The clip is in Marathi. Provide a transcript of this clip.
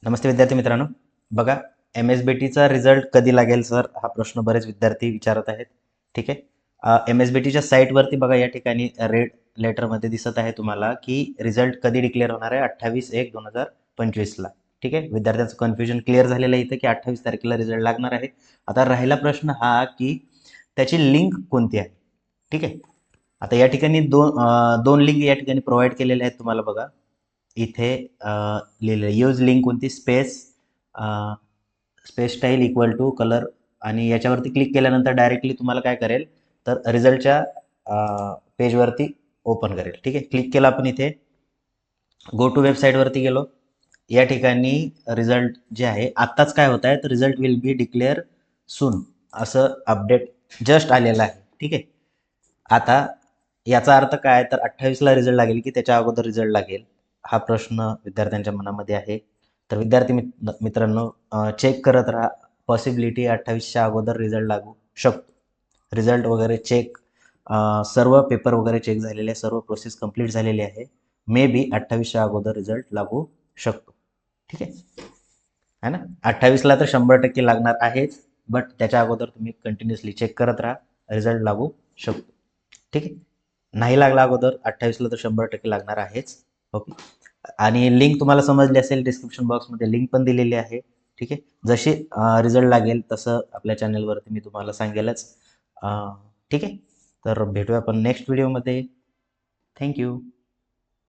नमस्ते विद्यार्थी मित्रांनो. बघा, MSBTचा रिझल्ट कधी लागेल सर, हा प्रश्न बरेच विद्यार्थी विचारत आहेत. ठीक आहे. MSBTच्या साईटवरती बघा, या ठिकाणी रेड लेटरमध्ये दिसत आहे तुम्हाला की रिझल्ट कधी डिक्लेअर होणार आहे, 28/1/2025ला. ठीक आहे, विद्यार्थ्यांचं कन्फ्युजन क्लिअर झालेलं आहे इथं की 28 तारखेला रिझल्ट लागणार आहे. आता राहिला प्रश्न हा की त्याची लिंक कोणती आहे. ठीक आहे, आता या ठिकाणी दोन लिंक या ठिकाणी प्रोव्हाइड केलेले आहेत तुम्हाला. बघा इथे लिहिलेलं यूज लिंक कोणती, space style equal to colour, आणि याच्यावरती क्लिक केल्यानंतर डायरेक्टली तुम्हाला काय करेल तर रिझल्टच्या पेजवरती ओपन करेल. ठीक आहे, क्लिक केला आपण इथे गो टू वेबसाईटवरती गेलो. या ठिकाणी रिझल्ट जे आहे आत्ताच काय होत आहे तर रिझल्ट विल बी डिक्लेअर सून असं अपडेट जस्ट आलेलं आहे. ठीक आहे, आता याचा अर्थ काय तर 28ला रिझल्ट लागेल की त्याच्या अगोदर रिझल्ट लागेल, हा प्रश्न विद्यार्थ्यांच्या मनामध्ये आहे. तर विद्यार्थी मित्रांनो, चेक करत राहा. पॉसिबिलिटी 28च्या अगोदर रिझल्ट लागू शकतो. रिझल्ट वगैरे चेक, सर्व पेपर वगैरे चेक झालेले आहे, सर्व प्रोसेस कंप्लीट झालेली आहे. मे बी 28च्या अगोदर रिझल्ट लागू शकतो. ठीक आहे, है ना. 28ला तर 100% लागणार आहेच, बट त्याच्या अगोदर तुम्ही कंटिन्युअसली चेक करत राहा, रिझल्ट लागू शकतो. ठीक आहे, नाही लागला अगोदर 28ला तर 100% लागणार आहेच. ओके, आणि लिंक तुम्हाला समजली असेल, डिस्क्रिप्शन बॉक्समध्ये लिंक पण दिलेली आहे. ठीक आहे, जशी रिझल्ट लागेल तसं आपल्या चॅनलवरती मी तुम्हाला सांगेलच. ठीक आहे, तर भेटूया आपण नेक्स्ट व्हिडिओमध्ये. थँक्यू.